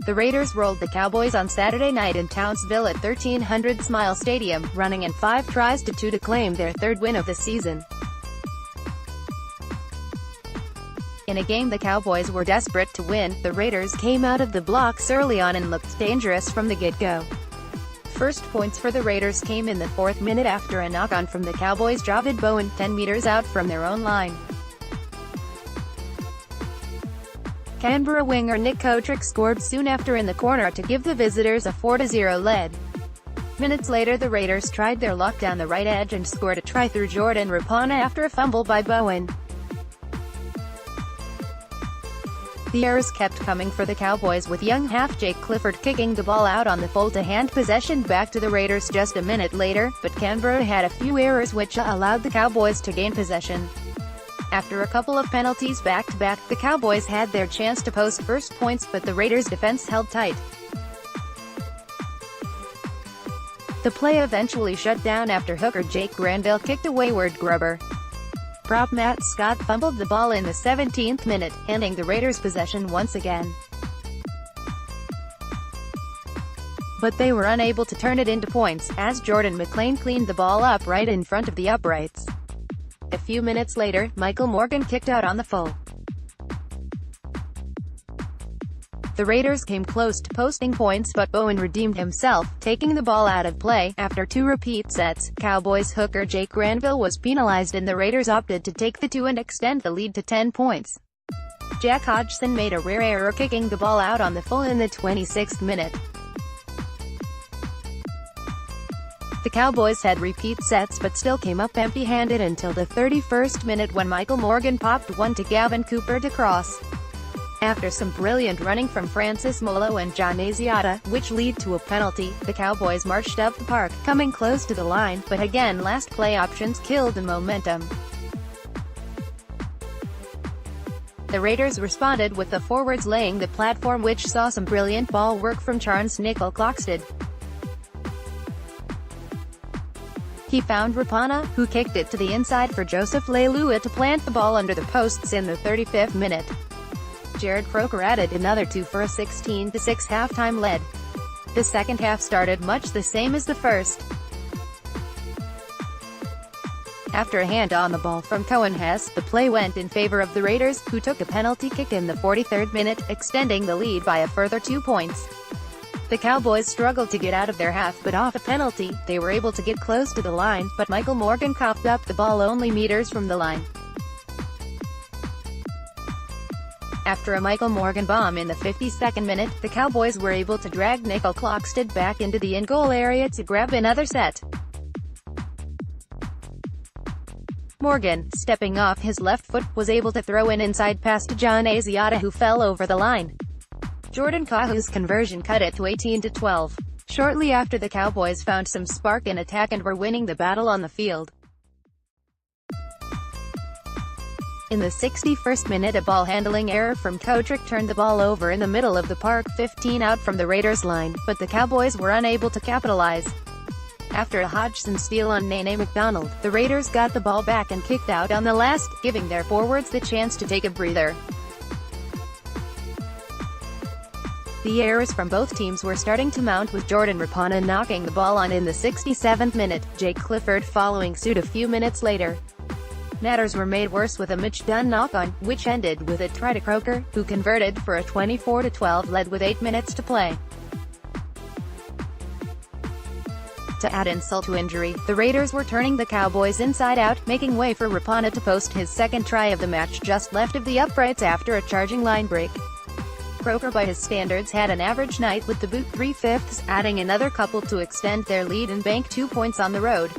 The Raiders rolled the Cowboys on Saturday night in Townsville at 1300 Smile Stadium, running in 5 tries to 2 to claim their 3rd win of the season. In a game the Cowboys were desperate to win, the Raiders came out of the blocks early on and looked dangerous from the get-go. First points for the Raiders came in the 4th minute after a knock-on from the Cowboys' Javid Bowen, 10 meters out from their own line. Canberra winger Nick Cotric scored soon after in the corner to give the visitors a 4-0 lead. Minutes later the Raiders tried their luck down the right edge and scored a try through Jordan Rapana after a fumble by Bowen. The errors kept coming for the Cowboys, with young half Jake Clifford kicking the ball out on the full to hand possession back to the Raiders just a minute later, but Canberra had a few errors which allowed the Cowboys to gain possession. After a couple of penalties back-to-back, the Cowboys had their chance to post first points, but the Raiders' defense held tight. The play eventually shut down after hooker Jake Granville kicked a wayward grubber. Prop Matt Scott fumbled the ball in the 17th minute, handing the Raiders possession once again. But they were unable to turn it into points, as Jordan McLean cleaned the ball up right in front of the uprights. A few minutes later, Michael Morgan kicked out on the full. The Raiders came close to posting points, but Bowen redeemed himself, taking the ball out of play. After 2 repeat sets, Cowboys hooker Jake Granville was penalized and the Raiders opted to take the 2 and extend the lead to 10 points. Jack Hodgson made a rare error kicking the ball out on the full in the 26th minute. The Cowboys had repeat sets but still came up empty-handed until the 31st minute when Michael Morgan popped one to Gavin Cooper to cross. After some brilliant running from Francis Molo and John Asiata, which lead to a penalty, the Cowboys marched up the park, coming close to the line, but again last play options killed the momentum. The Raiders responded with the forwards laying the platform, which saw some brilliant ball work from Charnze Nicoll-Klokstad. He found Rapana, who kicked it to the inside for Joseph Leilua to plant the ball under the posts in the 35th minute. Jarrod Croker added another 2 for a 16-6 halftime lead. The second half started much the same as the first. After a hand on the ball from Cohen Hess, the play went in favor of the Raiders, who took a penalty kick in the 43rd minute, extending the lead by a further 2 points. The Cowboys struggled to get out of their half, but off a penalty, they were able to get close to the line, but Michael Morgan coughed up the ball only meters from the line. After a Michael Morgan bomb in the 52nd minute, the Cowboys were able to drag Nicoll-Klokstad back into the in-goal area to grab another set. Morgan, stepping off his left foot, was able to throw an inside pass to John Asiata, who fell over the line. Jordan Kahu's conversion cut it to 18-12. Shortly after, the Cowboys found some spark in attack and were winning the battle on the field. In the 61st minute, a ball-handling error from Cotric turned the ball over in the middle of the park, 15 out from the Raiders' line, but the Cowboys were unable to capitalize. After a Hodgson steal on Nene McDonald, the Raiders got the ball back and kicked out on the last, giving their forwards the chance to take a breather. The errors from both teams were starting to mount, with Jordan Rapana knocking the ball on in the 67th minute, Jake Clifford following suit a few minutes later. Matters were made worse with a Mitch Dunn knock-on, which ended with a try to Croker, who converted for a 24-12 lead with 8 minutes to play. To add insult to injury, the Raiders were turning the Cowboys inside out, making way for Rapana to post his second try of the match just left of the uprights after a charging line break. Croker, by his standards, had an average night with the boot 3/5, adding another couple to extend their lead and bank 2 points on the road.